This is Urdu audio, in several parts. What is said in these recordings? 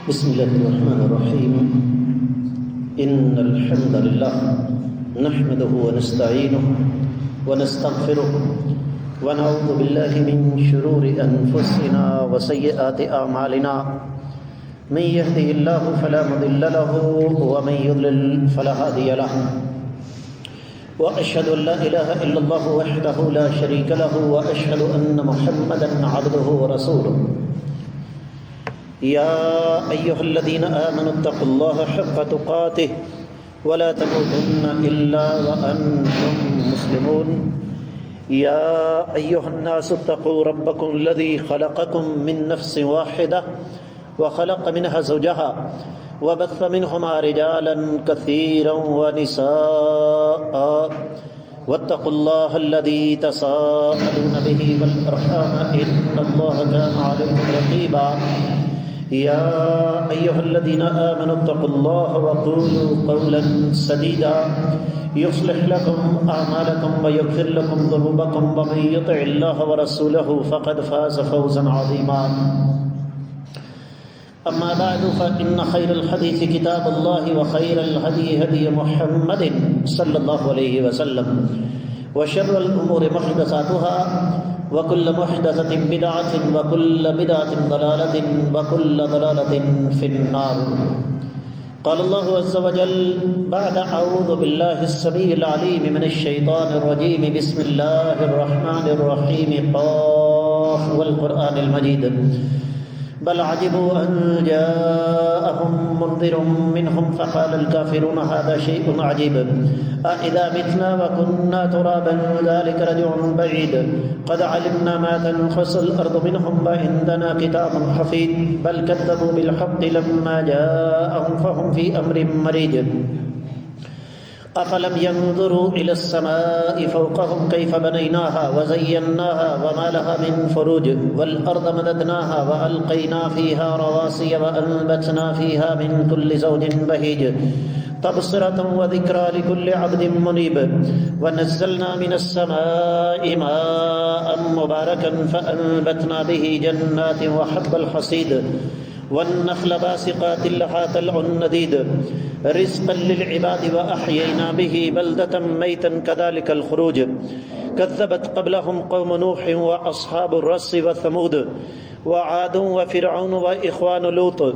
بسم الله الرحمن الرحيم إن الحمد لله نحمده ونستعينه ونستغفره ونعوذ بالله من شرور أنفسنا وسيئات أعمالنا من يهده الله فلا مضل له ومن يضلل فلا هادي له وأشهد أن لا إله إلا الله وحده لا شريك له وأشهد أن محمدا عبده ورسوله يا أيها الذين آمنوا اتقوا الله حق تقاته ولا تموتن إلا وأنتم مسلمون يا أيها الناس اتقوا ربكم الذي خلقكم من نفس واحدة وخلق منها زوجها وبث منهما رجالا كثيرا ونساء واتقوا الله الذي تساءلون به والأرحام إن الله كان عليكم رقيبا يا أيها الذين آمنوا اتقوا الله وقولوا قولا سديدا يصلح لكم أعمالكم ويغفر لكم ذنوبكم ومن يطع الله ورسوله فقد فاز فوزا عظيما أما بعد فإن خير الحديث كتاب الله وخير الهدي هدي محمد صلى الله عليه وسلم وشر الأمور محدثاتها وكل محدثة بدعة وكل بدعة ضلالة وكل ضلالة في النار. قال الله عز وجل بعد أعوذ بالله السميع العليم من الشيطان الرجيم بسم الله الرحمن الرحيم قاف والقرآن المجيد بل عجبوا أن جاءهم منذر منهم فقال الكافرون هذا شيء عجيب أإذا متنا وكنا ترابا ذلك رجع بعيد قد علمنا ما تنقص الأرض منهم وعندنا كتاب حفيظ بل كذبوا بالحق لما جاءهم فهم في أمر مريج أفلم ينظروا إلى السماء فوقهم كيف بنيناها وزيناها وما لها من فروج والأرض مددناها وألقينا فيها رواسي وأنبتنا فيها من كل زوج بهيج تبصرة وذكرى لكل عبد منيب ونزلنا من السماء ماء مباركا فأنبتنا به جنات وحب الحصيد والنخل باسقات لها طلع نديد رزقا للعباد وأحيينا به بلدة ميتا كذلك الخروج كذبت قبلهم قوم نوح وأصحاب الرس وثمود وعاد وفرعون وإخوان لوط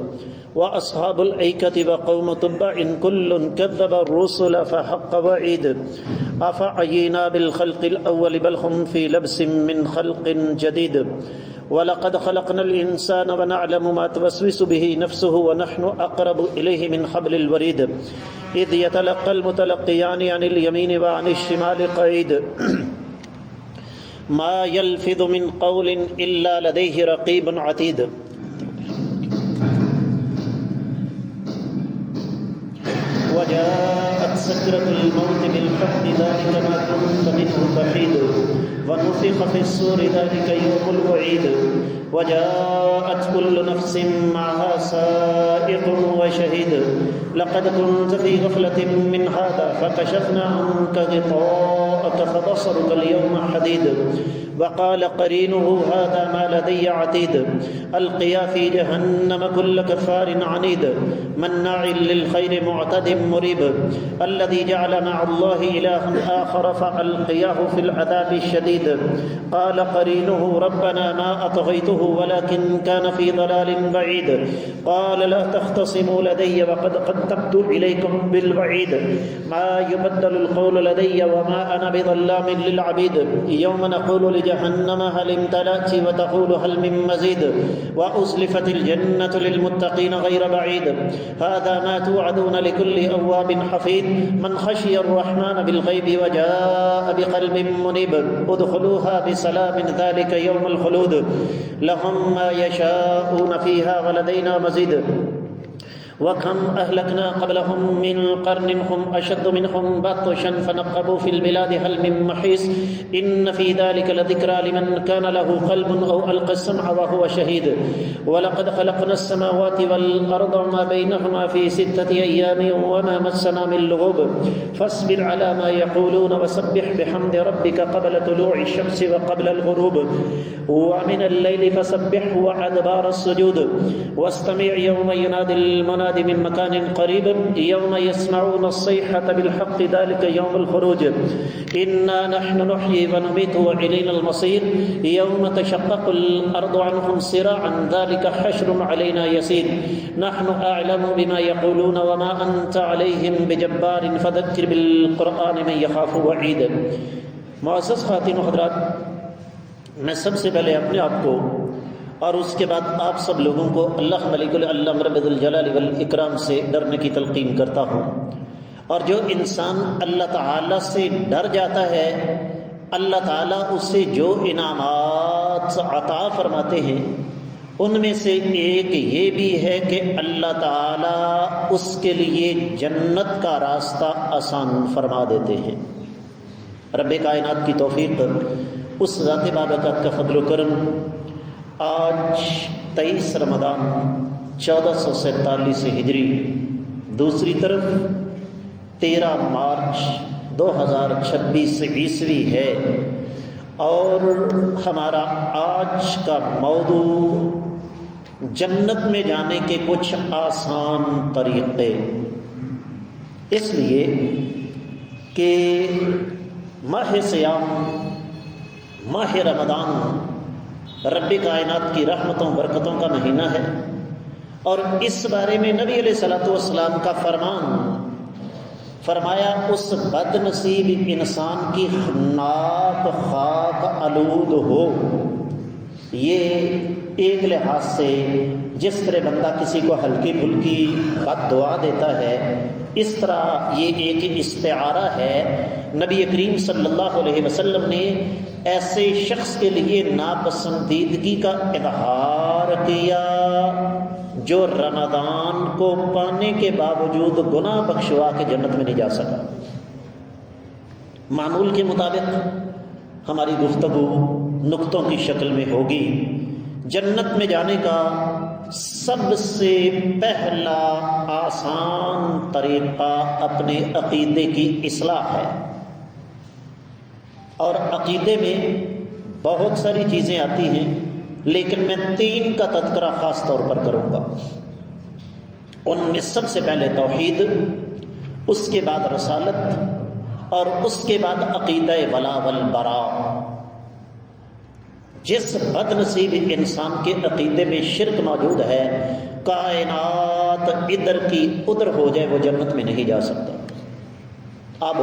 وأصحاب الأيكة وقوم تبع كل كذب الرسل فحق وعيد أفعينا بالخلق الأول بل هم في لبس من خلق جديد ولقد خلقنا الإنسان ونعلم ما توسوس به نفسه ونحن أقرب إليه من حبل الوريد إذ يتلقى المتلقيان عن اليمين وعن الشمال قعيد ما يلفظ من قول إلا لديه رقيب عتيد وجاءت سكرة الموت بالحق ذلك ما كنت منه تحيد ونفخ في الصور ذلك يوم الوعيد وجاءت كل نفس معها سائق وشهيد لقد كنت في غفلة من هذا فكشفنا عنك غطاءك فبصرك اليوم حديد وقال قرينه هذا ما لدي عتيد ألقيا في جهنم كل كفار عنيد مناع للخير معتد مريب الذي جعل مع الله إلها آخر فألقياه في العذاب الشديد قال قرينه ربنا ما أطغيته ولكن كان في ضلال بعيد قال لا تختصموا لدي وقد قدمت إليكم بالوعيد ما يبدل القول لدي وما أنا بظلام للعبيد يوم نقول جهنم هل امتلأت وتقول هل من مزيد وأزلفت الجنة للمتقين غير بعيد هذا ما توعدون لكل أواب حفيظ من خشي الرحمن بالغيب وجاء بقلب منيب ادخلوها بسلام ذلك يوم الخلود لهم ما يشاءون فيها ولدينا مزيد وكم أهلكنا قبلهم من قرن هم أشد منهم بطشا فنقبوا في البلاد هل من محيص إن في ذلك لذكرى لمن كان له قلب أو ألقى السمع وهو شهيد ولقد خلقنا السماوات والأرض وما بينهما في 6 أيام وما مسنا من لغوب فاصبر على ما يقولون وسبح بحمد ربك قبل طلوع الشمس وقبل الغروب ومن الليل فسبحه وأدبار السجود واستمع يوم ينادي المنادي من مكان قريب يوم يسمعون الصيحة بالحق ذلك يوم الخروج إنا نحن نحيي ونميت وإلينا المصير يوم تشقق الأرض عنهم سراعا ذلك حشر علينا يسير نحن أعلم بما يقولون وما أنت عليهم بجبار فذكر بالقرآن من يخاف وعيد. معزز خواتین و حضرات، میں سب سے پہلے اپنے آپ کو اور اس کے بعد آپ سب لوگوں کو اللہ ملک العلم رب الجلال والاکرام سے ڈرنے کی تلقین کرتا ہوں. اور جو انسان اللہ تعالیٰ سے ڈر جاتا ہے، اللہ تعالیٰ اسے جو انعامات عطا فرماتے ہیں ان میں سے ایک یہ بھی ہے کہ اللہ تعالیٰ اس کے لیے جنت کا راستہ آسان فرما دیتے ہیں. رب کائنات کی توفیق اس ذات بابرکت کا فضل و کرم. آج 23 رمضان 1447 ہجری، دوسری طرف 13 مارچ 2026 عیسوی ہے، اور ہمارا آج کا موضوع جنت میں جانے کے کچھ آسان طریقے. اس لیے کہ ماہ سیام، ماہ رمضان رب کائنات کی رحمتوں برکتوں کا مہینہ ہے، اور اس بارے میں نبی علیہ الصلوۃ والسلام کا فرمایا اس بد نصیب انسان کی ناک خاک آلود ہو. یہ ایک لحاظ سے جس طرح بندہ کسی کو ہلکی پھلکی بد دعا دیتا ہے، اس طرح یہ ایک استعارہ ہے. نبی کریم صلی اللہ علیہ وسلم نے ایسے شخص کے لیے ناپسندیدگی کا اظہار کیا جو رمضان کو پانے کے باوجود گناہ بخشوا کے جنت میں نہیں جا سکا. معمول کے مطابق ہماری گفتگو نقطوں کی شکل میں ہوگی. جنت میں جانے کا سب سے پہلا آسان طریقہ اپنے عقیدے کی اصلاح ہے، اور عقیدے میں بہت ساری چیزیں آتی ہیں، لیکن میں 3 کا تذکرہ خاص طور پر کروں گا. ان میں سب سے پہلے توحید، اس کے بعد رسالت، اور اس کے بعد عقیدہ ولا والبراء. جس بد نصیب انسان کے عقیدے میں شرک موجود ہے، کائنات ادھر کی ادھر ہو جائے، وہ جنت میں نہیں جا سکتا. اب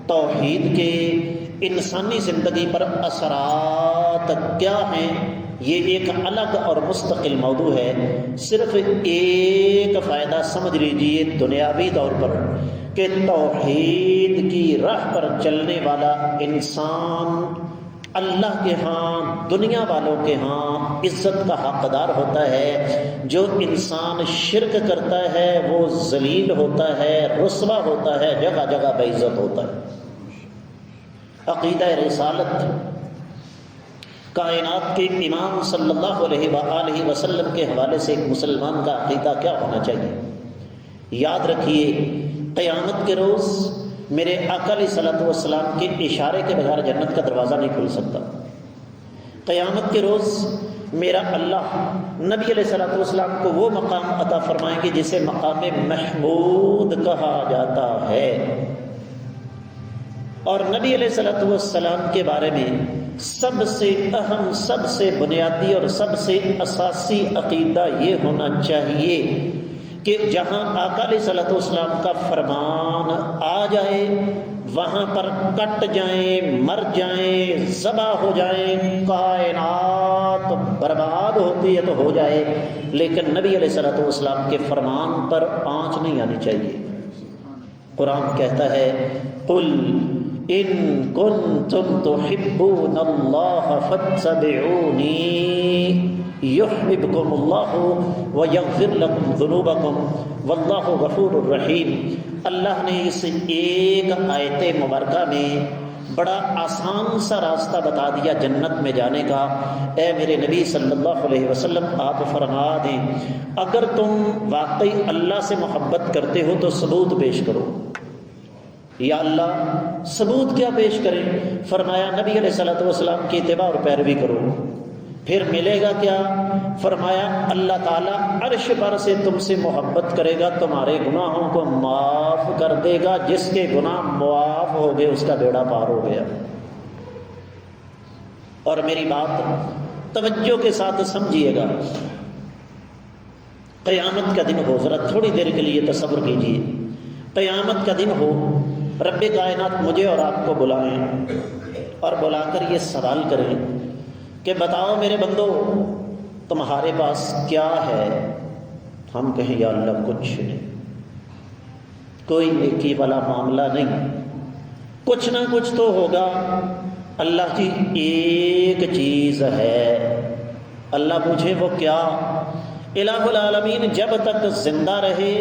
توحید کے انسانی زندگی پر اثرات کیا ہیں، یہ ایک الگ اور مستقل موضوع ہے. صرف ایک فائدہ سمجھ لیجیے دنیاوی طور پر کہ توحید کی راہ پر چلنے والا انسان اللہ کے ہاں، دنیا والوں کے ہاں عزت کا حقدار ہوتا ہے. جو انسان شرک کرتا ہے وہ ذلیل ہوتا ہے، رسوا ہوتا ہے، جگہ جگہ بے عزت ہوتا ہے. عقیدہ رسالت، کائنات کے امام صلی اللہ علیہ وآلہ وسلم کے حوالے سے ایک مسلمان کا عقیدہ کیا ہونا چاہیے. یاد رکھیے، قیامت کے روز میرے آقا علیہ الصلوۃ والسلام کے اشارے کے بغیر جنت کا دروازہ نہیں کھل سکتا. قیامت کے روز میرا اللہ نبی علیہ الصلوۃ والسلام کو وہ مقام عطا فرمائیں گے جسے مقام محمود کہا جاتا ہے. اور نبی علیہ الصلوۃ والسلام کے بارے میں سب سے اہم، سب سے بنیادی اور سب سے اساسی عقیدہ یہ ہونا چاہیے کہ جہاں آقا علیہ الصلوۃ والسلام کا فرمان آ جائے وہاں پر کٹ جائیں، مر جائیں، ذبح ہو جائیں، کائنات برباد ہوتی ہے تو ہو جائے، لیکن نبی علیہ الصلوۃ والسلام کے فرمان پر آنچ نہیں آنی چاہیے. قرآن کہتا ہے قل ان کنتم تحبون اللہ فاتبعونی یحببکم اللہ ویغفر لکم ذنوبکم واللہ غفور الرحیم۔ اللہ نے اس ایک آیت مبارکہ میں بڑا آسان سا راستہ بتا دیا جنت میں جانے کا۔ اے میرے نبی صلی اللہ علیہ وسلم، آپ فرما دیں اگر تم واقعی اللہ سے محبت کرتے ہو تو ثبوت پیش کرو۔ یا اللہ ثبوت کیا پیش کریں؟ فرمایا نبی علیہ الصلوۃ والسلام کی اتباع اور پیروی کرو۔ پھر ملے گا کیا؟ فرمایا اللہ تعالیٰ عرش پر سے تم سے محبت کرے گا، تمہارے گناہوں کو معاف کر دے گا، جس کے گناہ معاف ہو گئے اس کا بیڑا پار ہو گیا۔ اور میری بات توجہ کے ساتھ سمجھیے گا، قیامت کا دن ہو، ذرا تھوڑی دیر کے لیے تصور کیجیے، قیامت کا دن ہو، رب کائنات مجھے اور آپ کو بلائیں اور بلا کر یہ سوال کریں کہ بتاؤ میرے بندو تمہارے پاس کیا ہے؟ ہم کہیں یا اللہ کچھ نہیں، کوئی نیکی والا معاملہ نہیں، کچھ نہ کچھ تو ہوگا۔ اللہ جی ایک چیز ہے۔ اللہ پوچھے وہ کیا؟ الہ العالمین جب تک زندہ رہے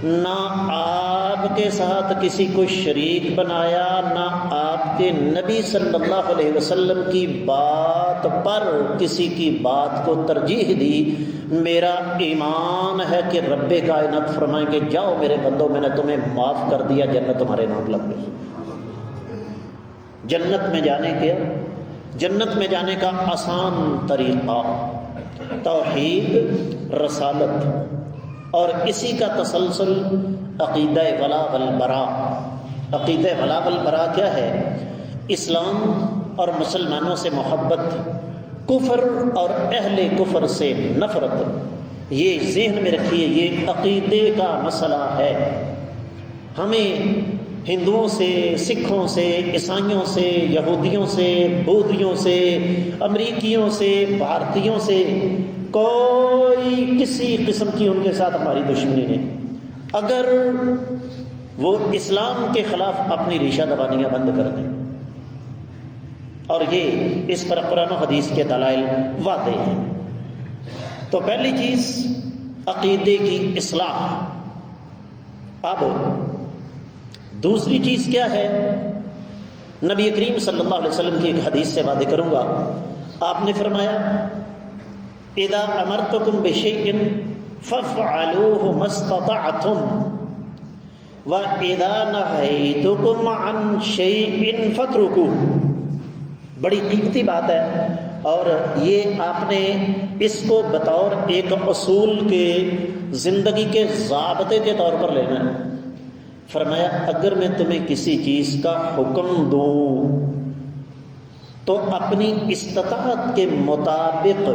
نہ آپ کے ساتھ کسی کو شریک بنایا، نہ آپ کے نبی صلی اللہ علیہ وسلم کی بات پر کسی کی بات کو ترجیح دی۔ میرا ایمان ہے کہ رب کائنات فرمائیں کہ جاؤ میرے بندو میں نے تمہیں معاف کر دیا، جنت تمہارے نام لگ گئی۔ جنت میں جانے کا آسان طریقہ توحید، رسالت، اور اسی کا تسلسل عقیدہ ولا والبراء۔ عقیدہ ولا والبراء کیا ہے؟ اسلام اور مسلمانوں سے محبت، کفر اور اہل کفر سے نفرت۔ یہ ذہن میں رکھیے، یہ عقیدے کا مسئلہ ہے۔ ہمیں ہندوؤں سے، سکھوں سے، عیسائیوں سے، یہودیوں سے، بودھیوں سے، امریکیوں سے، بھارتیوں سے کوئی کسی قسم کی ان کے ساتھ ہماری دشمنی نہیں۔ اگر وہ اسلام کے خلاف اپنی ریشہ دبانیاں بند کر دیں، اور یہ اس پر قرآن و حدیث کے دلائل واضح ہیں۔ تو پہلی چیز عقیدے کی اصلاح۔ اب دوسری چیز کیا ہے؟ نبی کریم صلی اللہ علیہ وسلم کی ایک حدیث سے وعدے کروں گا۔ آپ نے فرمایا اذا امرتکم بشیء فافعلوه ما استطعتم واذا نهیتکم عن شیء فاترکوه۔ بڑی قیمتی بات ہے، اور یہ آپ نے اس کو بطور ایک اصول کے، زندگی کے ضابطے کے طور پر لینا ہے۔ فرمایا اگر میں تمہیں کسی چیز کا حکم دوں تو اپنی استطاعت کے مطابق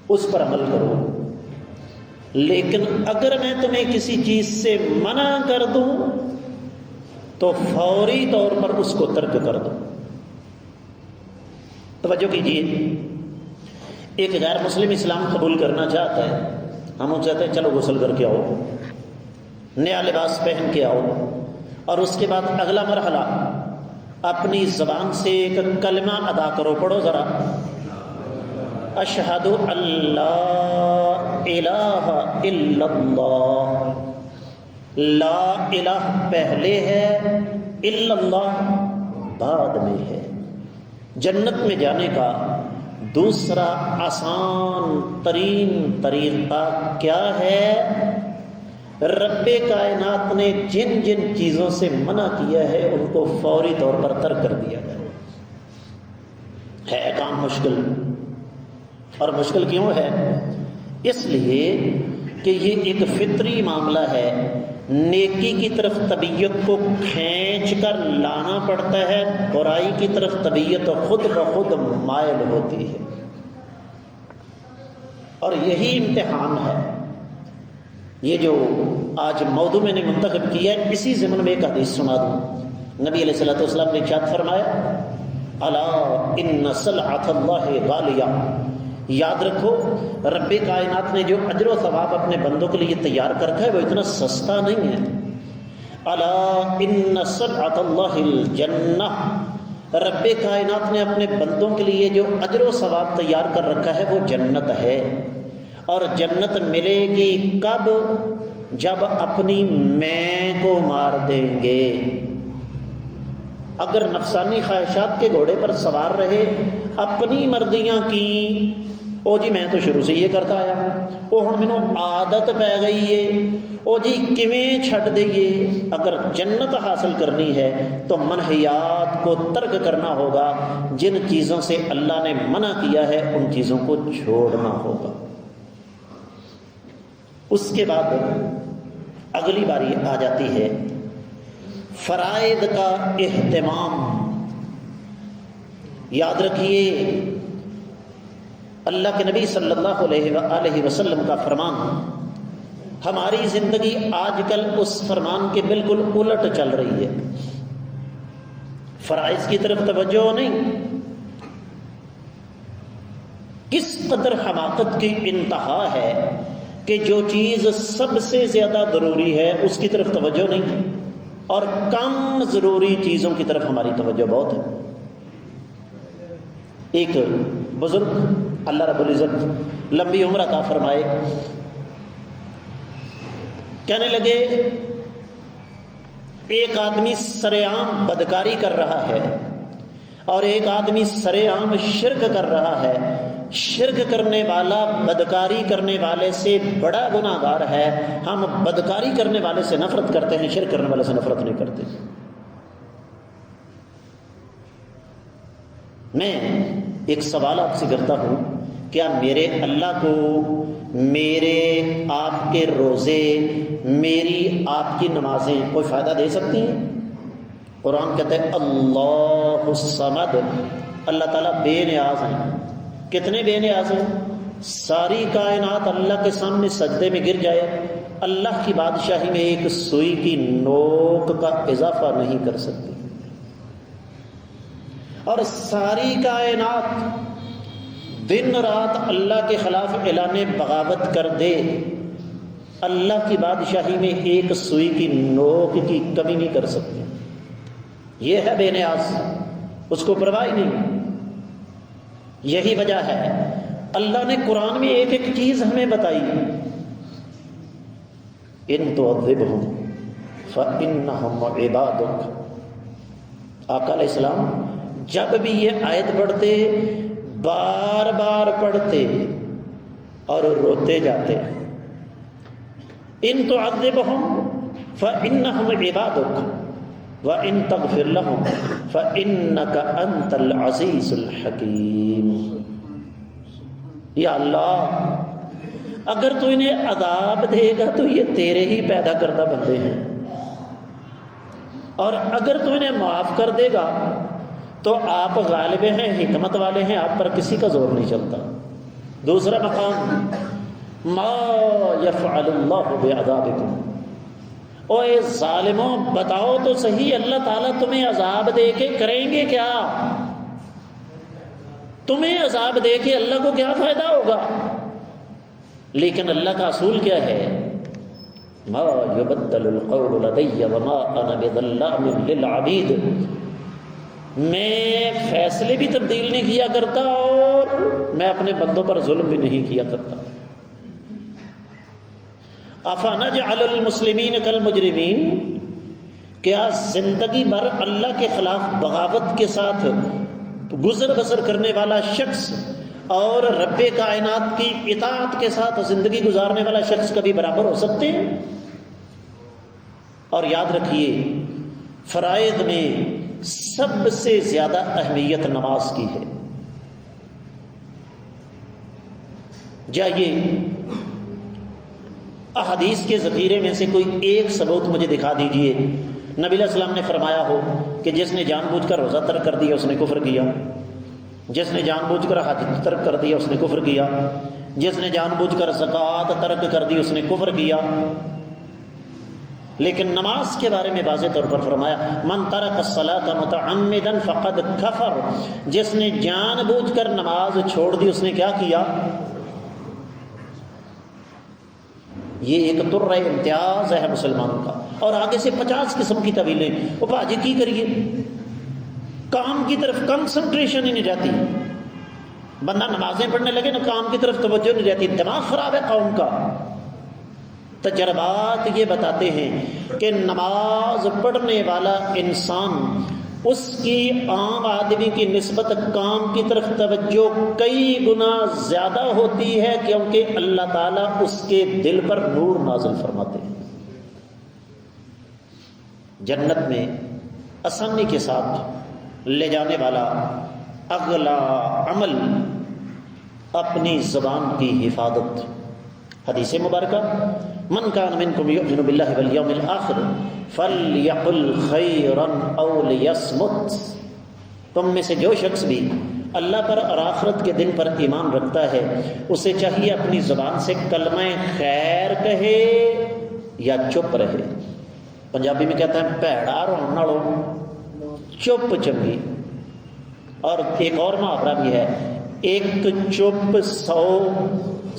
اس پر عمل کرو، لیکن اگر میں تمہیں کسی چیز سے منع کر دوں تو فوری طور پر اس کو ترک کر دو۔ توجہ کیجیے، ایک غیر مسلم اسلام قبول کرنا چاہتا ہے، ہم وہ چاہتے ہیں چلو غسل کر کے آؤ، نیا لباس پہن کے آؤ، اور اس کے بعد اگلا مرحلہ اپنی زبان سے ایک کلمہ ادا کرو، پڑھو ذرا، اشہد ان لا الہ الا اللہ۔ لا الہ پہلے ہے، الا اللہ بعد میں ہے۔ جنت میں جانے کا دوسرا آسان ترین طریقہ کیا ہے؟ رب کائنات نے جن جن چیزوں سے منع کیا ہے ان کو فوری طور پر ترک کر دیا جائے۔ ہے کام مشکل، اور مشکل کیوں ہے؟ اس لیے کہ یہ ایک فطری معاملہ ہے، نیکی کی طرف طبیعت کو کھینچ کر لانا پڑتا ہے، برائی کی طرف طبیعت خود بخود مائل ہوتی ہے، اور یہی امتحان ہے۔ یہ جو آج موضوع میں نے منتخب کیا ہے، اسی ضمن میں ایک حدیث سنا دوں۔ نبی علیہ الصلوۃ والسلام نے ارشاد فرمایا الا ان سلعۃ اللہ غالیہ۔ یاد رکھو رب کائنات نے جو اجر و ثواب اپنے بندوں کے لیے تیار کر رکھا ہے وہ اتنا سستا نہیں ہے۔ الا ان سلعۃ اللہ الجنہ۔ رب کائنات نے اپنے بندوں کے لیے جو اجر و ثواب تیار کر رکھا ہے وہ جنت ہے، اور جنت ملے گی کب؟ جب اپنی میں کو مار دیں گے۔ اگر نفسانی خواہشات کے گھوڑے پر سوار رہے، اپنی مرضیاں کی، او جی میں تو شروع سے یہ کرتا آیا ہوں، او ہن مینوں عادت پی گئی ہے، او جی کیویں چھڈ دئیے۔ اگر جنت حاصل کرنی ہے تو منہیات کو ترک کرنا ہوگا، جن چیزوں سے اللہ نے منع کیا ہے ان چیزوں کو چھوڑنا ہوگا۔ اس کے بعد اگلی باری آ جاتی ہے فرائض کا اہتمام۔ یاد رکھیے اللہ کے نبی صلی اللہ علیہ وآلہ وسلم کا فرمان، ہماری زندگی آج کل اس فرمان کے بالکل الٹ چل رہی ہے۔ فرائض کی طرف توجہ نہیں، کس قدر حماقت کی انتہا ہے کہ جو چیز سب سے زیادہ ضروری ہے اس کی طرف توجہ نہیں، اور کم ضروری چیزوں کی طرف ہماری توجہ بہت ہے۔ ایک بزرگ اللہ رب العزت لمبی عمر عطا فرمائے کہنے لگے، ایک آدمی سرعام بدکاری کر رہا ہے اور ایک آدمی سرعام شرک کر رہا ہے۔ شرک کرنے والا بدکاری کرنے والے سے بڑا گناہ گار ہے۔ ہم بدکاری کرنے والے سے نفرت کرتے ہیں، شرک کرنے والے سے نفرت نہیں کرتے۔ میں ایک سوال آپ سے کرتا ہوں، کیا میرے اللہ کو میرے آپ کے روزے، میری آپ کی نمازیں کوئی فائدہ دے سکتی ہیں؟ قرآن کہتا ہے اللہ الصمد، اللہ تعالیٰ بے نیاز ہیں۔ کتنے بے نیاز ہیں؟ ساری کائنات اللہ کے سامنے سجدے میں گر جائے، اللہ کی بادشاہی میں ایک سوئی کی نوک کا اضافہ نہیں کر سکتی، اور ساری کائنات دن رات اللہ کے خلاف اعلان بغاوت کر دے، اللہ کی بادشاہی میں ایک سوئی کی نوک کی کمی نہیں کر سکتی۔ یہ ہے بے نیاز، اس کو پرواہ نہیں۔ یہی وجہ ہے اللہ نے قرآن میں ایک ایک چیز ہمیں بتائی۔ ان تعذبہم فإنہم عبادک۔ آقا علیہ السلام جب بھی یہ آیت پڑھتے، بار بار پڑھتے اور روتے جاتے۔ ان تعذبہم فإنہم عبادک وَإِن تَغْفِرْ لَهُمْ فَإِنَّكَ أَنْتَ الْعَزِيزُ الْحَكِيمُ۔ یا اللہ، اگر تو انہیں عذاب دے گا تو یہ تیرے ہی پیدا کردہ بندے ہیں، اور اگر تو انہیں معاف کر دے گا تو آپ غالب ہیں، حکمت والے ہیں، آپ پر کسی کا زور نہیں چلتا۔ دوسرا مقام، ما يفعل اللہ بعذابکم۔ اوے ظالموں، بتاؤ تو صحیح اللہ تعالیٰ تمہیں عذاب دے کے کریں گے کیا؟ تمہیں عذاب دے کے اللہ کو کیا فائدہ ہوگا؟ لیکن اللہ کا اصول کیا ہے؟ ما يبدل القول لدی وما انا بظلام للعبید۔ میں فیصلے بھی تبدیل نہیں کیا کرتا اور میں اپنے بندوں پر ظلم بھی نہیں کیا کرتا۔ افنجعل المسلمین کالمجرمین۔ کیا زندگی بھر اللہ کے خلاف بغاوت کے ساتھ گزر بسر کرنے والا شخص اور رب کائنات کی اطاعت کے ساتھ زندگی گزارنے والا شخص کبھی برابر ہو سکتے ہیں؟ اور یاد رکھیے، فرائض میں سب سے زیادہ اہمیت نماز کی ہے۔ جائیے احادیث کے ذخیرے میں سے کوئی ایک ثبوت مجھے دکھا دیجئے، نبی علیہ السلام نے فرمایا ہو کہ جس نے جان بوجھ کر روزہ ترک کر دیا اس نے کفر کیا، جس نے جان بوجھ کر حج ترک کر دیا اس نے کفر کیا، جس نے جان بوجھ کر زکوٰۃ ترک کر دی اس نے کفر کیا۔ لیکن نماز کے بارے میں واضح طور پر فرمایا، من ترک الصلاۃ متعمدا فقد کفر۔ جس نے جان بوجھ کر نماز چھوڑ دی اس نے کیا کیا؟ یہ ایک طر امتیاز ہے مسلمانوں کا، اور آگے سے 50 قسم کی طویلیں۔ وہ بھاجی کی کریے، کام کی طرف کنسنٹریشن ہی نہیں رہتی. بندہ نمازیں پڑھنے لگے نا کام کی طرف توجہ نہیں رہتی، دماغ خراب ہے قوم کا. تجربات یہ بتاتے ہیں کہ نماز پڑھنے والا انسان اس کی عام آدمی کی نسبت کام کی طرف توجہ کئی گنا زیادہ ہوتی ہے، کیونکہ اللہ تعالیٰ اس کے دل پر نور نازل فرماتے ہیں. جنت میں آسانی کے ساتھ لے جانے والا اگلا عمل اپنی زبان کی حفاظت. حدیث مبارکہ من کان منکم یؤمن باللہ والیوم الآخر فلیقل خیرا او لیصمت. تم میں سے جو شخص بھی اللہ پر اور آخرت کے دن پر ایمان رکھتا ہے اسے چاہیے اپنی زبان سے کلمہ خیر کہے یا چپ رہے. پنجابی میں کہتا ہے بھیڑا رون نالوں چپ چنگی. اور ایک اور محاورہ بھی ہے، ایک چپ 100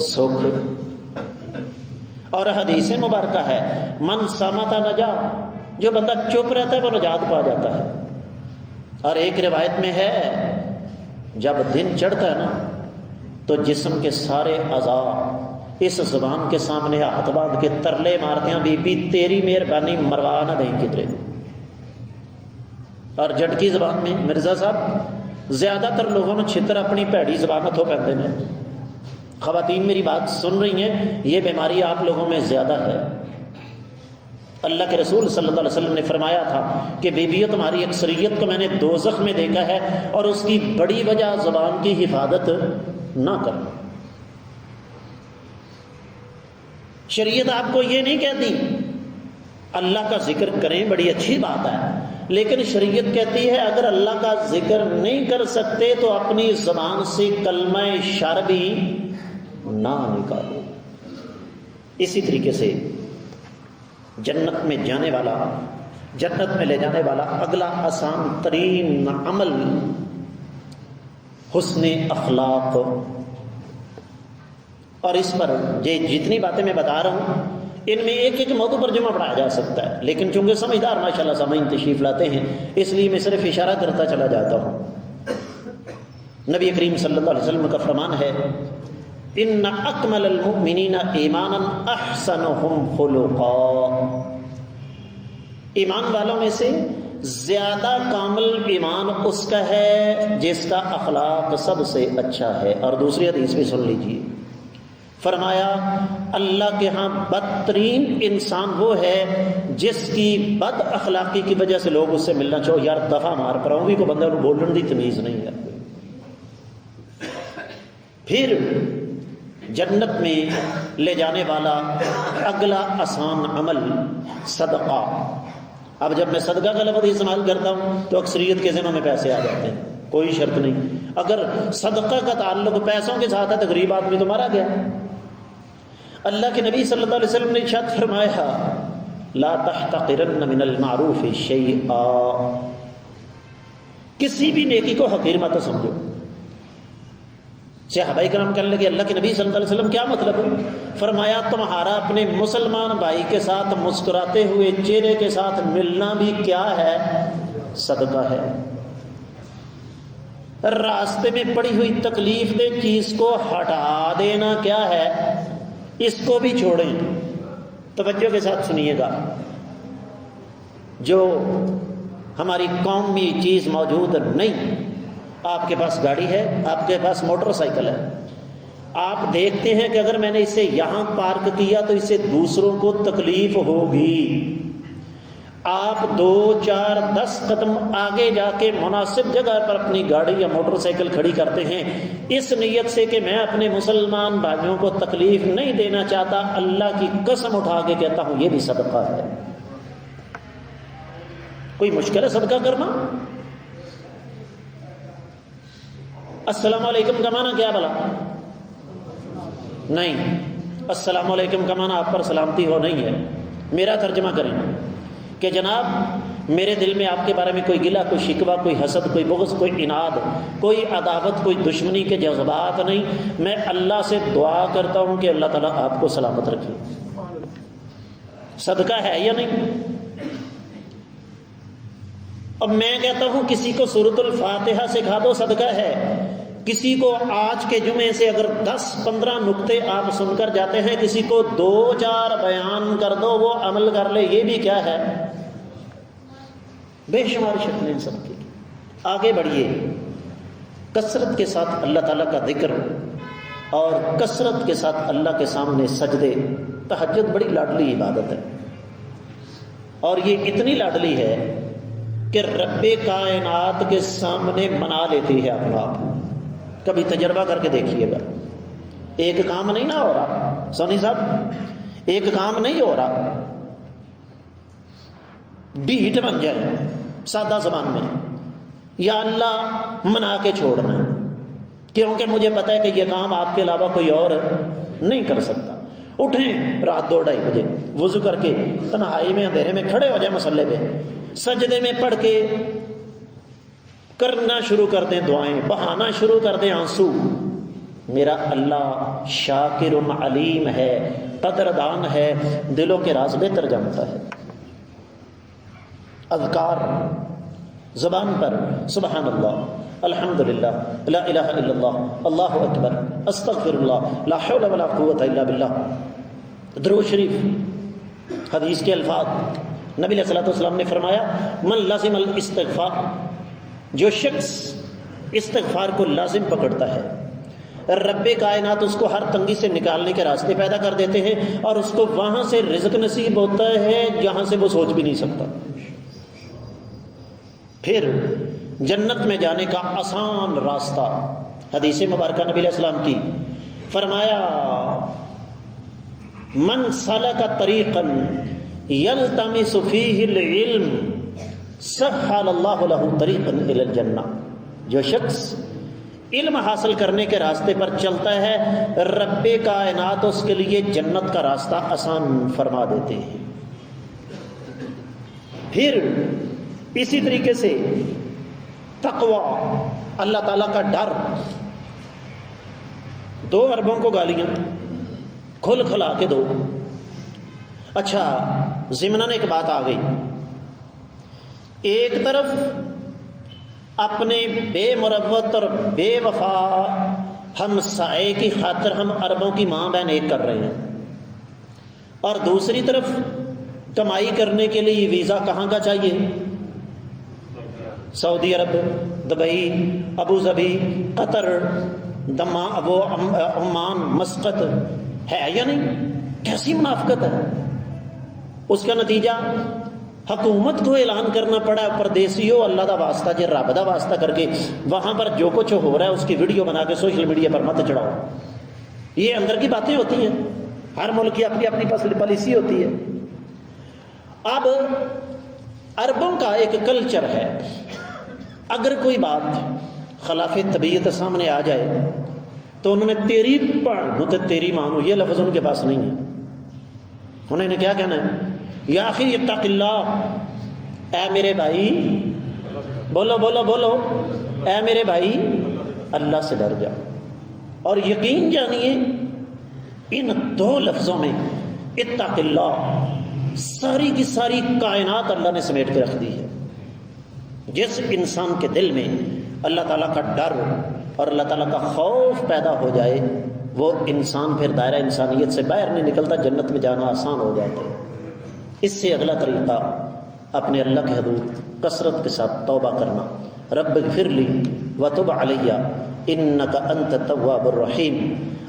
سکھ. اور حدیث مبارکہ ہے من صمت نجا، جو بندہ چپ رہتا ہے وہ نجات پا جاتا ہے. اور ایک روایت میں ہے جب دن چڑھتا ہے نا تو جسم کے سارے اعضاء اس زبان کے سامنے ہاتھ باندھ کے ترلے مارتے ہیں، بی بی تیری مہربانی مروا نہ دیں کدھرے. اور جٹکی زبان میں مرزا صاحب زیادہ تر لوگوں نے چھتر اپنی پیڑی زبان ہتھوں پہنتے ہیں. خواتین میری بات سن رہی ہیں، یہ بیماری آپ لوگوں میں زیادہ ہے. اللہ کے رسول صلی اللہ علیہ وسلم نے فرمایا تھا کہ بیویوں تمہاری اکثریت کو میں نے دوزخ میں دیکھا ہے اور اس کی بڑی وجہ زبان کی حفاظت نہ کرنا. شریعت آپ کو یہ نہیں کہتی اللہ کا ذکر کریں، بڑی اچھی بات ہے، لیکن شریعت کہتی ہے اگر اللہ کا ذکر نہیں کر سکتے تو اپنی زبان سے کلمہ شر بھی نہ نکالو. اسی طریقے سے جنت میں جانے والا، جنت میں لے جانے والا اگلا آسان ترین عمل حسن اخلاق. اور اس پر یہ جتنی باتیں میں بتا رہا ہوں ان میں ایک ایک موضوع پر جمع پڑھایا جا سکتا ہے، لیکن چونکہ سمجھدار ماشاءاللہ سامعین تشریف لاتے ہیں اس لیے میں صرف اشارہ کرتا چلا جاتا ہوں. نبی کریم صلی اللہ علیہ وسلم کا فرمان ہے ان اکمل المؤمنین ایمانا احسنهم خلقا. ایمان والوں میں سے زیادہ کامل ایمان اس کا ہے جس کا اخلاق سب سے اچھا ہے. اور دوسری حدیث بھی سن لیجیے، فرمایا اللہ کے ہاں بدترین انسان وہ ہے جس کی بد اخلاقی کی وجہ سے لوگ اس سے ملنا چاہو یار دفعہ مار پراؤں بھی کو بندہ انہوں بولن دی تمیز نہیں ہے. پھر جنت میں لے جانے والا اگلا آسان عمل صدقہ. اب جب میں صدقہ کا لفظ استعمال کرتا ہوں تو اکثریت کے ذہنوں میں پیسے آ جاتے ہیں، کوئی شرط نہیں. اگر صدقہ کا تعلق پیسوں کے ساتھ ہے تو غریب آدمی تو مارا گیا. اللہ کے نبی صلی اللہ علیہ وسلم نے ارشاد فرمایا لا تحتقرن من المعروف شیئا، کسی بھی نیکی کو حقیر مت سمجھو. صحابہ کرام کہنے لگے اللہ کے نبی صلی اللہ علیہ وسلم کیا مطلب؟ فرمایا تمہارا اپنے مسلمان بھائی کے ساتھ مسکراتے ہوئے چہرے کے ساتھ ملنا بھی کیا ہے؟ صدقہ ہے. راستے میں پڑی ہوئی تکلیف دہ چیز کو ہٹا دینا کیا ہے؟ اس کو بھی چھوڑیں. توجہ کے ساتھ سنیے گا، جو ہماری قوم میں یہ چیز موجود نہیں. آپ کے پاس گاڑی ہے، آپ کے پاس موٹر سائیکل ہے، آپ دیکھتے ہیں کہ اگر میں نے اسے یہاں پارک کیا تو اس سے دوسروں کو تکلیف ہوگی. آپ 2 4 10 قدم آگے جا کے مناسب جگہ پر اپنی گاڑی یا موٹر سائیکل کھڑی کرتے ہیں اس نیت سے کہ میں اپنے مسلمان بھائیوں کو تکلیف نہیں دینا چاہتا. اللہ کی قسم اٹھا کے کہتا ہوں یہ بھی صدقہ ہے. کوئی مشکل ہے صدقہ کرنا؟ السلام علیکم کا معنی کیا بلا؟ نہیں، السلام علیکم کا معنی آپ پر سلامتی ہو نہیں ہے. میرا ترجمہ کریں کہ جناب میرے دل میں آپ کے بارے میں کوئی گلہ، کوئی شکوہ، کوئی حسد، کوئی بغض، کوئی عناد، کوئی عداوت، کوئی دشمنی کے جذبات نہیں. میں اللہ سے دعا کرتا ہوں کہ اللہ تعالیٰ آپ کو سلامت رکھے. صدقہ ہے یا نہیں؟ اب میں کہتا ہوں کسی کو سورۃ الفاتحہ سکھا دو صدقہ ہے، کسی کو آج کے جمعے سے اگر 10-15 نقطے آپ سن کر جاتے ہیں، کسی کو 2-4 بیان کر دو، وہ عمل کر لے، یہ بھی کیا ہے؟ بے شمار شکلیں سب کی۔ آگے بڑھیے، کثرت کے ساتھ اللہ تعالیٰ کا ذکر اور کثرت کے ساتھ اللہ کے سامنے سجدے۔ تہجد بڑی لاڈلی عبادت ہے، اور یہ اتنی لاڈلی ہے کہ رب کائنات کے سامنے منا لیتی ہے اپنا آپ۔ کبھی تجربہ کر کے دیکھیے گا، ایک کام نہیں نہ ہو رہا سونی صاحب، ایک کام نہیں ہو رہا، بیٹ بن جائے سادہ زبان میں، یا اللہ منا کے چھوڑنا ہے، کیونکہ مجھے پتہ ہے کہ یہ کام آپ کے علاوہ کوئی اور نہیں کر سکتا۔ اٹھیں رات 2-2:30 بجے، وضو کر کے تنہائی میں اندھیرے میں کھڑے ہو جائیں مسلے پہ، سجدے میں پڑھ کے کرنا شروع کر دیں دعائیں، بہانا شروع کر دیں آنسو۔ میرا اللہ شاکر علیم ہے، قدردان ہے، دلوں کے راز بہتر جانتا ہے۔ اذکار زبان پر سبحان اللہ، الحمدللہ، لا الہ الا اللہ، اللہ اکبر، استغفر اللہ، لا حول ولا قوت الا باللہ، درود شریف۔ حدیث کے الفاظ، نبی علیہ الصلوۃ والسلام نے فرمایا من لازم الاستغفار، جو شخص استغفار کو لازم پکڑتا ہے، رب کائنات اس کو ہر تنگی سے نکالنے کے راستے پیدا کر دیتے ہیں، اور اس کو وہاں سے رزق نصیب ہوتا ہے جہاں سے وہ سوچ بھی نہیں سکتا۔ پھر جنت میں جانے کا آسان راستہ، حدیث مبارکہ نبی علیہ السلام کی، فرمایا من سلک طریقا یلتمس فیہ العلم سہل اللہ لہ طریقا الی الجنہ، جو شخص علم حاصل کرنے کے راستے پر چلتا ہے، رب کائنات اس کے لیے جنت کا راستہ آسان فرما دیتے ہیں۔ پھر اسی طریقے سے تقوی، اللہ تعالیٰ کا ڈر۔ 2 اربوں کو گالیاں کھل کھلا کے دو۔ اچھا ضمناً ایک بات آ گئی، ایک طرف اپنے بے مروت اور بے وفا ہم سائے کی خاطر ہم اربوں کی ماں بہن ایک کر رہے ہیں، اور دوسری طرف کمائی کرنے کے لیے ویزا کہاں کا چاہیے؟ سعودی عرب، دبئی، ابو ظبی، قطر، عمان، مسقط، ہے یا نہیں؟ کیسی منافقت ہے! اس کا نتیجہ حکومت کو اعلان کرنا پڑا، پردیسیوں اللہ دا واسطہ جے رب دا واسطہ کر کے وہاں پر جو کچھ ہو رہا ہے اس کی ویڈیو بنا کے سوشل میڈیا پر مت چڑھاؤ۔ یہ اندر کی باتیں ہوتی ہیں، ہر ملک کی اپنی اپنی پالیسی ہوتی ہے۔ اب عربوں کا ایک کلچر ہے، اگر کوئی بات خلاف طبیعت سامنے آ جائے تو انہوں نے تیری پڑھو تو تیری مانو، یہ لفظ ان کے پاس نہیں ہے۔ انہوں نے کیا کہنا ہے؟ یا اخی اتق اللہ، اے میرے بھائی، بولو بولو بولو، اے میرے بھائی اللہ سے ڈر جا۔ اور یقین جانیے ان 2 لفظوں میں اتق اللہ ساری کی ساری کائنات اللہ نے سمیٹ کے رکھ دی ہے۔ جس انسان کے دل میں اللہ تعالیٰ کا ڈر اور اللہ تعالیٰ کا خوف پیدا ہو جائے، وہ انسان پھر دائرہ انسانیت سے باہر نہیں نکلتا، جنت میں جانا آسان ہو جاتا ہے۔ اس سے اگلا طریقہ اپنے اللہ کی حدود کثرت کے ساتھ توبہ کرنا۔ رب اغفر لی وتب علی انک انت التواب الرحیم،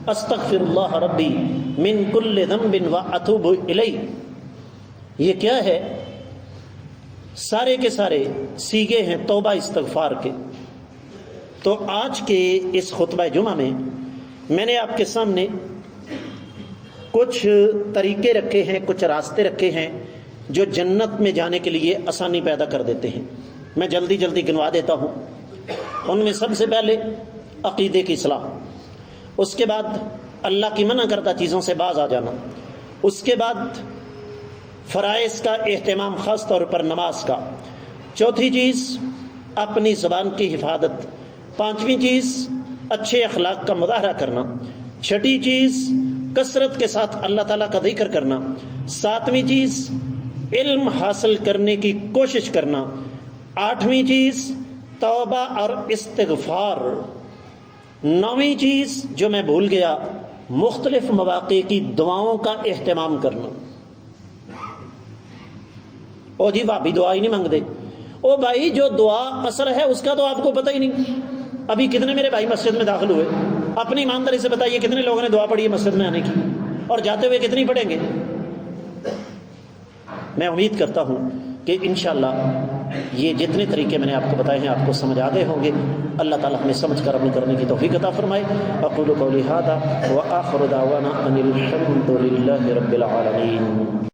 استغفر اللہ ربی من کل ذنب واتوب الیہ۔ یہ کیا ہے؟ سارے کے سارے سیگے ہیں توبہ استغفار کے۔ تو آج کے اس خطبہ جمعہ میں نے آپ کے سامنے کچھ طریقے رکھے ہیں، کچھ راستے رکھے ہیں جو جنت میں جانے کے لیے آسانی پیدا کر دیتے ہیں۔ میں جلدی جلدی گنوا دیتا ہوں۔ ان میں سب سے پہلے عقیدے کی اصلاح، اس کے بعد اللہ کی منع کردہ چیزوں سے باز آ جانا، اس کے بعد فرائض کا اہتمام، خاص طور پر نماز کا، چوتھی چیز اپنی زبان کی حفاظت، پانچویں چیز اچھے اخلاق کا مظاہرہ کرنا، چھٹی چیز کثرت کے ساتھ اللہ تعالیٰ کا ذکر کرنا، ساتویں چیز علم حاصل کرنے کی کوشش کرنا، 8ویں چیز توبہ اور استغفار۔ 9ویں چیز جو میں بھول گیا، مختلف مواقع کی دعاؤں کا اہتمام کرنا۔ او جی بھابی دعا ہی نہیں مانگتے، او بھائی جو دعا اثر ہے اس کا تو آپ کو پتہ ہی نہیں۔ ابھی کتنے میرے بھائی مسجد میں داخل ہوئے، اپنی ایمانداری سے بتائیے کتنے لوگوں نے دعا پڑھی ہے مسجد میں آنے کی، اور جاتے ہوئے کتنی پڑھیں گے؟ میں امید کرتا ہوں کہ انشاءاللہ یہ جتنے طریقے میں نے آپ کو بتائے ہیں آپ کو سمجھ آتے ہوں گے۔ اللہ تعالیٰ ہمیں سمجھ کر عمل کرنے کی توفیق عطا فرمائے۔ اقول قولی ھذا وآخر دعوانا ان الحمد للہ رب العالمین۔